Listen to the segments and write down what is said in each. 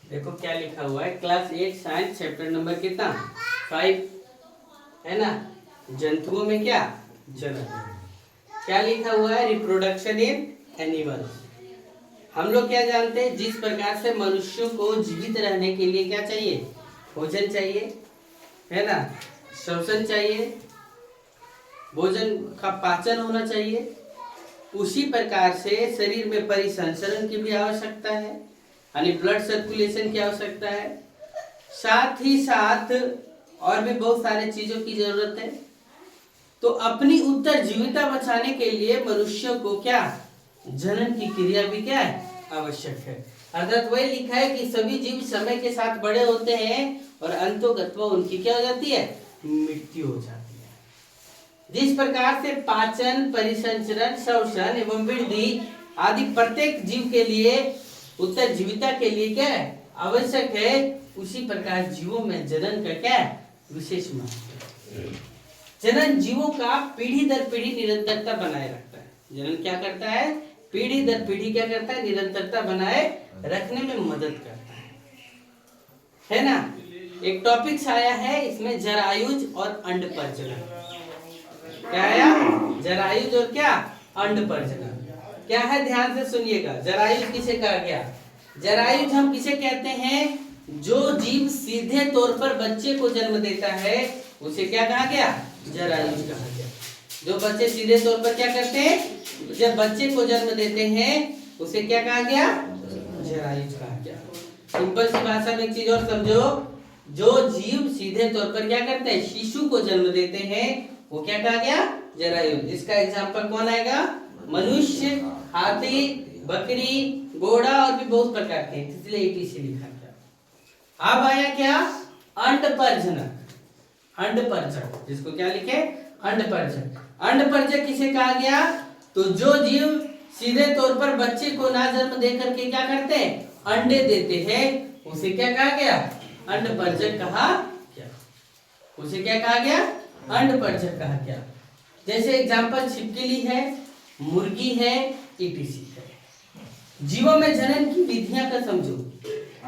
देखो क्या लिखा हुआ है, क्लास 8 साइंस चैप्टर नंबर कितना 5 है ना। जंतुओं में क्या जनन, क्या लिखा हुआ है, रिप्रोडक्शन इन एनिमल्स। हम लोग क्या जानते हैं, जिस प्रकार से मनुष्यों को जीवित रहने के लिए क्या चाहिए, भोजन चाहिए है ना, श्वसन चाहिए, भोजन का पाचन होना चाहिए, उसी प्रकार से शरीर में परिसंचरण की भी आवश्यकता है, यानी ब्लड सर्कुलेशन की आवश्यकता है। साथ ही साथ और भी बहुत सारे चीजों की जरूरत है। तो अपनी उत्तरजीविता बचाने के लिए मनुष्य को क्या जनन की क्रिया भी क्या है, आवश्यक है। अर्थात वही लिखा है कि सभी जीव समय के साथ बड़े होते हैं और अंतोगत्वा उनकी क्या हो जाती है, मृत्यु हो जाती है। जिस प्रकार से पाचन, परिसंचरण, श्वसन एवं वृद्धि आदि प्रत्येक जीव के लिए उत्तरजीविता के लिए क्या है, आवश्यक है, उसी प्रकार जीवों में जनन का क्या है, विशेष महत्व है। जनन जीवों का पीढ़ी दर पीढ़ी निरंतरता बनाए रखता है। जनन क्या करता है, पीढ़ी दर पीढ़ी क्या करता है, निरंतरता बनाए रखने में मदद करता है ना। एक टॉपिक्स आया है इसमें, जरायुज और अंड प्रजनन। क्या आया, जरायुज और क्या, अंड प्रजनन क्या है, ध्यान से सुनिएगा। जरायुज किसे कहा गया, जरायुज हम किसे कहते हैं, जो जीव सीधे तौर पर बच्चे को जन्म देता है उसे क्या कहा गया, जरायुज कहा गया। जो बच्चे सीधे तौर पर क्या करते हैं, जब बच्चे को जन्म देते हैं उसे क्या कहा गया, जरायुज कहा गया। सिंपल सी भाषा में एक चीज और समझो, जो जीव सीधे तौर पर क्या करते हैं, शिशु को जन्म देते हैं, वो क्या कहा गया, जरायुज। इसका एग्जाम्पल कौन आएगा, मनुष्य, हाथी, बकरी, घोड़ा और भी बहुत प्रकार के, इसलिए ETC लिखा गया। अब आया क्या, अंडपरजनक। अंडपरजक जिसको क्या लिखे, अंडपरजक। अंडपरजक किसे कहा गया, तो जो जीव सीधे तौर पर बच्चे को ना जन्म देकर के क्या करते हैं, अंडे देते हैं, उसे क्या कहा गया, अंडपरजक कहा गया। उसे क्या कहा गया, अंडपरजक कहा गया। जैसे एग्जांपल छिपकली है, मुर्गी है, ETC है। जीवों में जनन की विधियां का समझो,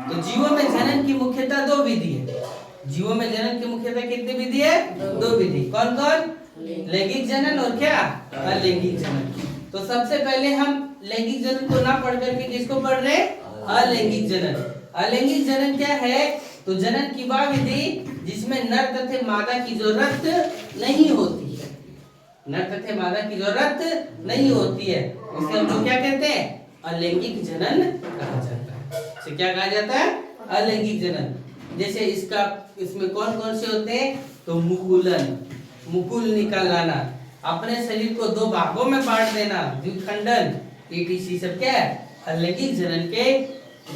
तो जीवों में जनन की मुख्यतः दो विधि है। जीवों में जनन की मुख्यतः कितनी विधि है, दो विधि। कौन कौन, लैंगिक जनन और क्या, अलैंगिक जनन। तो सबसे पहले हम लैंगिक जनन को ना पढ़ करके किसको पढ़ रहे, अलैंगिक जनन। अलैंगिक जनन क्या है, तो जनन की वह विधि जिसमें नर तथा मादा की जरूरत नहीं होती है, नर तथा मादा की जरूरत नहीं होती है, उसे हम लोग क्या कहते हैं, अलैंगिक जनन कहा जाता है। इसे क्या कहा जाता है, अलैंगिक जनन। जैसे इसमें कौन कौन से होते हैं, तो मुकुलन, मुकुल निकाल लाना, अपने शरीर को दो भागों में बांट देना, द्विखंडन, ETC सब क्या है, अलैंगिक जनन के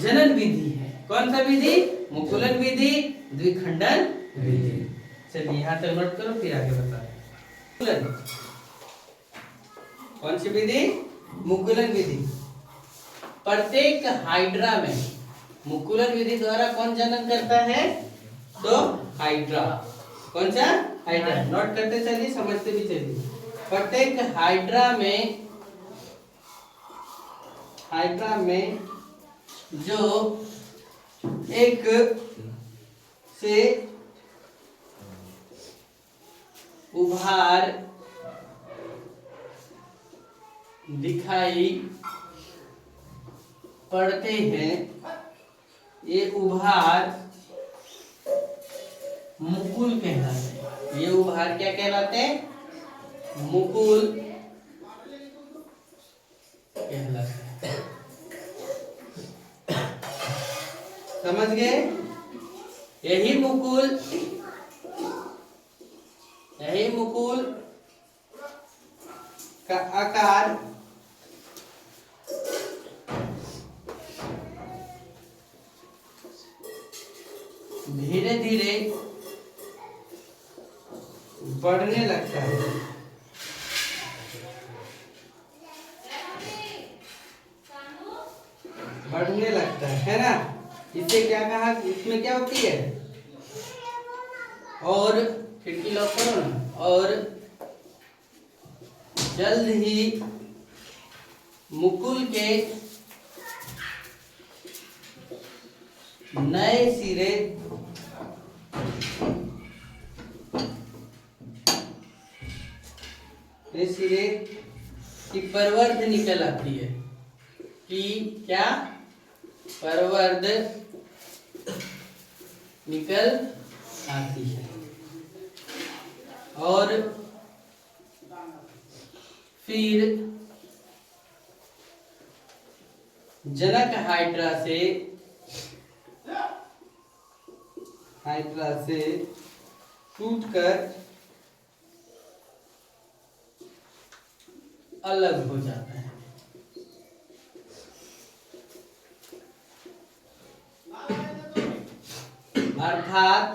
जनन विधि है। कौन सा विधि, मुकुलन विधि, द्विखंडन विधि। चलिए यहाँ तक नोट करो, फिर आगे बता रहे। कौन सी विधि, मुकुलन विधि। प्रत्येक हाइड्रा में मुकुलन विधि द्वारा कौन जनन करता है, तो हाइड्रा। कौन सा, हाइड्रा। नोट करते चलिए, समझते भी चलिए। प्रत्येक हाइड्रा में जो एक से उभार दिखाई पड़ते हैं, ये उभार मुकुल कहलाते हैं। ये उभार क्या कहलाते हैं, मुकुल कहलाते हैं। समझ गए, यही मुकुल का आकार धीरे धीरे बढ़ने लगता है। बढ़ने लगता है ना। इससे क्या कहा, इसमें क्या होती है, और खिड़की लॉक करो ना, और जल्द ही मुकुल के नए सिरे की परवर्ध निकल आती है, कि क्या परवर्ध निकल आती है। और फिर जनक हाइड्रा से टूटकर अलग हो जाता है। अर्थात,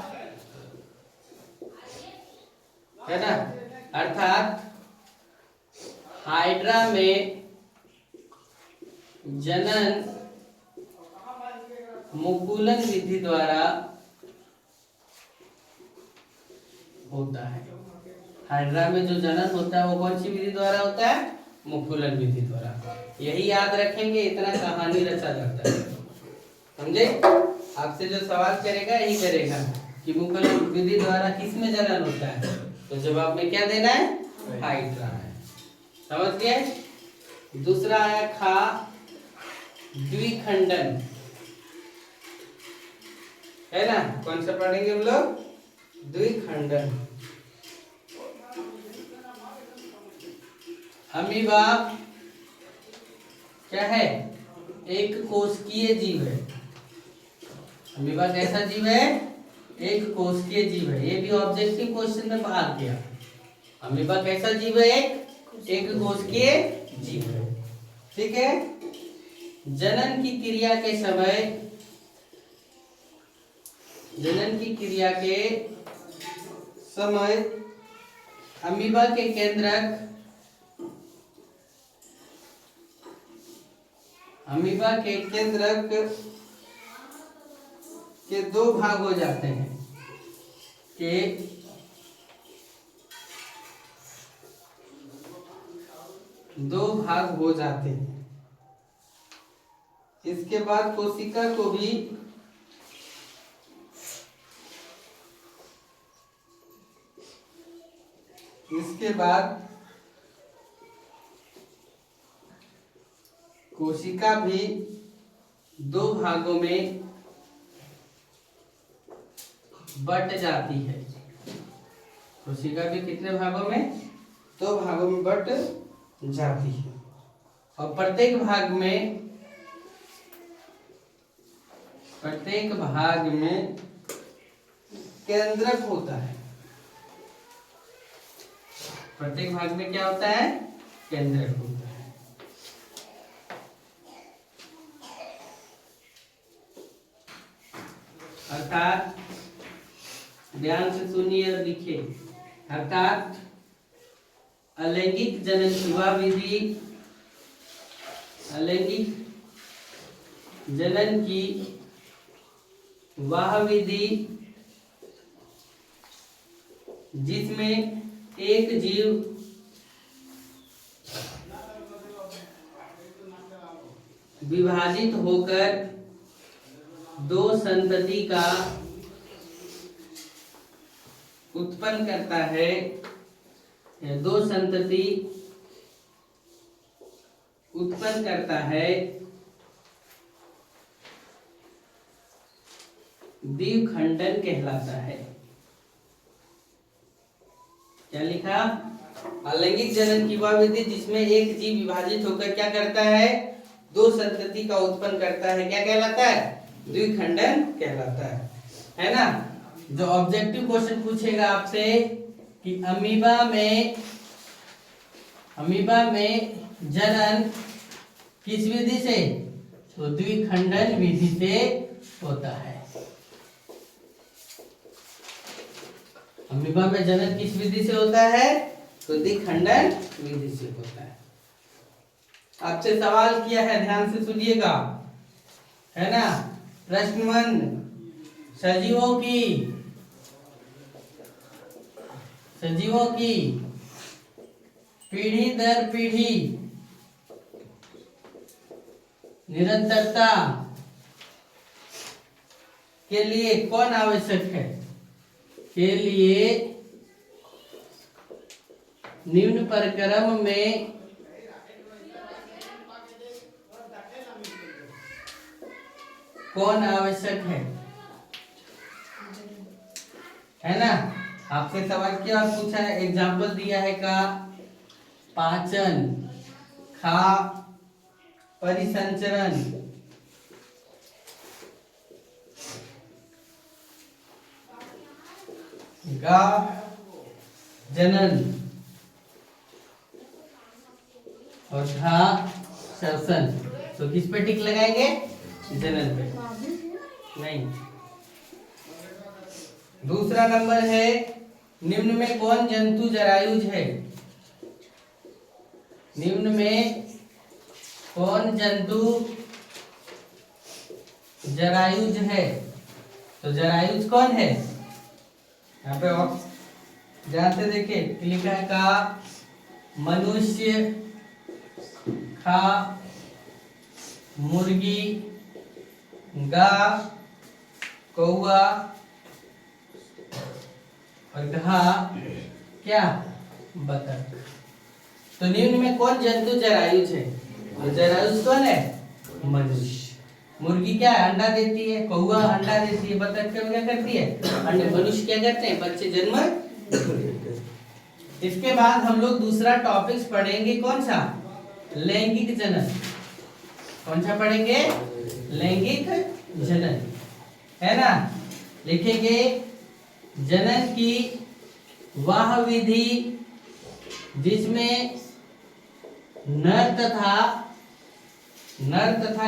है ना, अर्थात हाइड्रा में जनन मुकुलन विधि द्वारा होता है। हाइड्रा में जो जनन होता है वो कौन सी विधि द्वारा होता है? मुकुलन विधि द्वारा। यही याद रखेंगे, इतना कहानी रचा जाता है, समझे? आपसे जो सवाल करेगा यही करेगा कि मुकुलन विधि द्वारा किस में जनन होता है, तो जवाब में क्या देना है? हाइड्रा है। समझ गए? दूसरा आया खा द्विखंडन, है ना? कौन सा पढ़ेंगे हम लोग? द्विखंडन। अमीबा क्या है? एक कोशिकीय जीव है। अमीबा कैसा जीव है? एक कोशिकीय जीव है। ये भी ऑब्जेक्टिव क्वेश्चन में भाग गया। अमीबा कैसा जीव है? एक कोशिकीय जीव है। ठीक है। जनन की क्रिया के समय अमीबा के केंद्रक के दो भाग हो जाते हैं, इसके बाद कोशिका को भी दो भागों में बट जाती है। कोशिका भी कितने भागों में? दो भागों में बट जाती है। और प्रत्येक भाग में केंद्रक होता है। प्रत्येक भाग में क्या होता है? केंद्रक होता है। अर्थात ध्यान से सुनिए और लिखिए। अर्थात अलैंगिक जनन की वह विधि, जिसमें एक जीव विभाजित होकर दो संतति का उत्पन्न करता है, या दो संतति उत्पन्न करता है, द्विखंडन कहलाता है। क्या लिखा? अलैंगिक जनन की वह विधि जिसमें एक जीव विभाजित होकर क्या करता है? दो संतति का उत्पन्न करता है। क्या कहलाता है? द्विखंडन कहलाता है ना? जो ऑब्जेक्टिव क्वेश्चन पूछेगा आपसे कि अमीबा में जनन किस विधि से? तो द्विखंडन विधि से होता है। अमीबा में जनन किस विधि से होता है? तो द्विखंडन विधि से होता है। आपसे सवाल किया है, ध्यान से सुनिएगा, है ना? प्रश्न 1, सजीवों की पीढ़ी दर पीढ़ी निरंतरता के लिए कौन आवश्यक है? के लिए निम्न प्रक्रम में कौन आवश्यक है ना? आपसे सवाल क्या पूछा है, एग्जाम्पल दिया है का पाचन, खा परिसंचरण, गा जनन और था श्वसन। तो किस पे टिक लगाएंगे? जनन पे। नहीं। दूसरा नंबर है, निम्न में कौन जंतु जरायुज है? निम्न में कौन जंतु जरायुज है? तो जरायुज कौन है? यहाँ पे और ध्यान से देखिए, लिखा है का मनुष्य, खा मुर्गी, गा कौआ और घा क्या? बतख। तो निम्न में कौन जंतु जरायुज है? तो जरायुज कौन है? मनुष्य। मुर्गी क्या है? अंडा देती है, कौआ अंडा देती है, बतख क्या करती है? अंडे। मनुष्य क्या करते हैं? बच्चे जन्म। इसके बाद हम लोग दूसरा टॉपिक्स पढ़ेंगे, कौन सा? लैंगिक जनन। कौन सा पढ़ेंगे? लैंगिक जनन, है ना? लिखेंगे जनन की वह विधि जिसमें नर तथा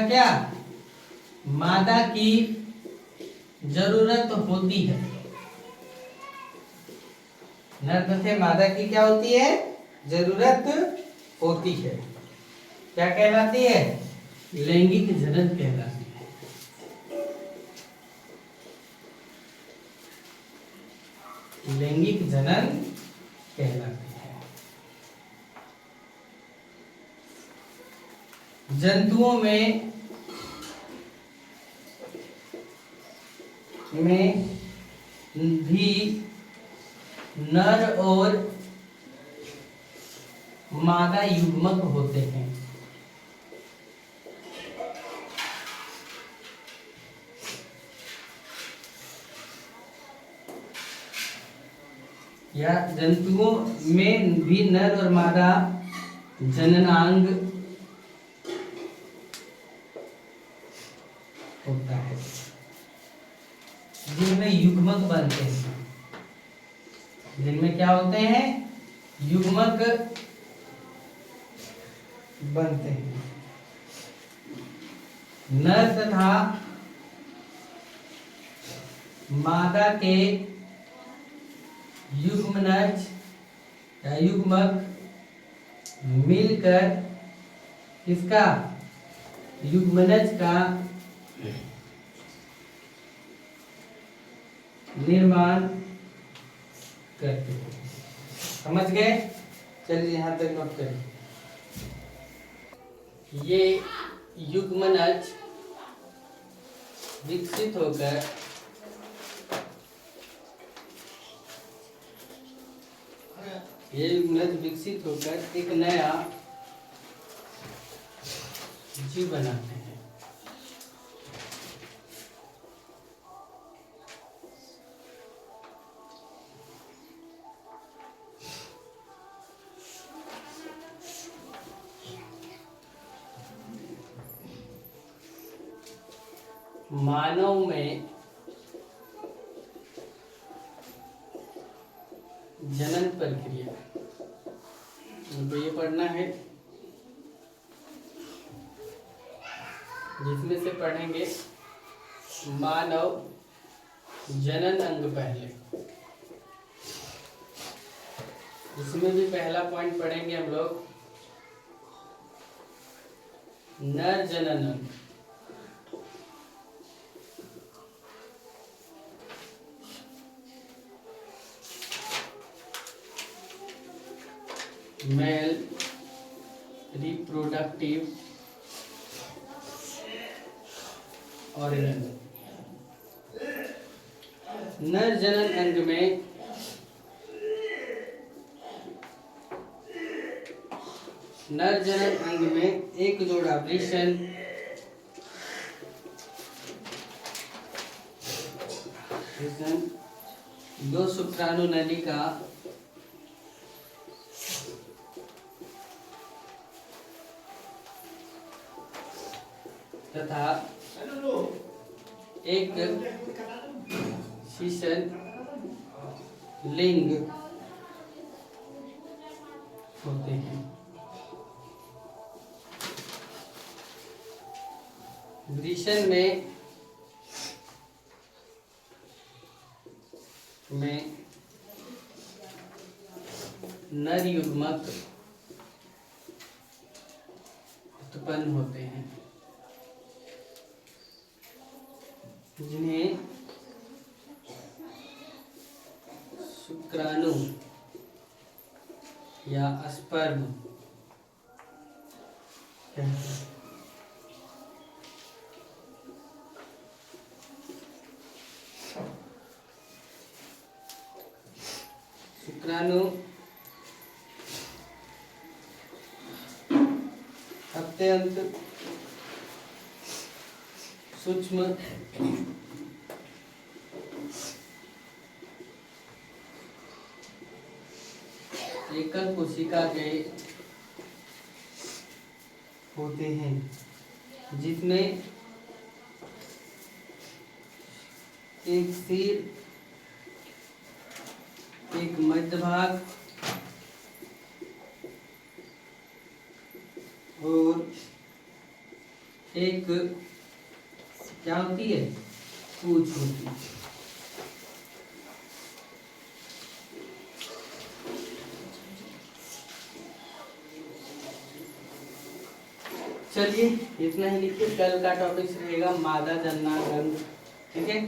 क्या? मादा की जरूरत होती है। नर तथा मादा की क्या होती है? जरूरत होती है। क्या कहलाती है? लैंगिक जनन कहलाती है। लैंगिक जनन कहलाती है। जंतुओं में भी नर और मादा युग्मक होते हैं। या जंतुओं में भी नर और मादा जननांग होता है, जिनमें युग्मक बनते हैं। जिनमें क्या होते हैं? युग्मक बनते हैं। नर तथा मादा के युग्मनज या युग्मक मिलकर किसका? युग्मनज का निर्माण करते हैं। समझ गए? चलिए यहां तक नोट करें। ये युग्मनज विकसित होकर एक नया जीव बनाते हैं। मानव में जनन प्रक्रिया, तो ये पढ़ना है, जिसमें से पढ़ेंगे मानव जनन अंग पहले। इसमें भी पहला पॉइंट पढ़ेंगे हम लोग नर जनन अंग। Male reproductive organ. नर जनन अंग में एक जोड़ा वृषण दो शुक्राणु नलिका तथा एक शीशन लिंग होते हैं। वृषण में नर युग्मक उत्पन्न होते हैं जिन्हें शुक्राणु या स्पर्म कहते हैं। शुक्राणु अत्यंत सूक्ष्म एकल कोशिका के होते हैं जिसमें एक सिर, एक मध्य भाग और एक क्या होती है, पूंछ होती है। चलिए इतना ही लिखिए, कल का टॉपिक रहेगा मादा जननांग अंग। ठीक है।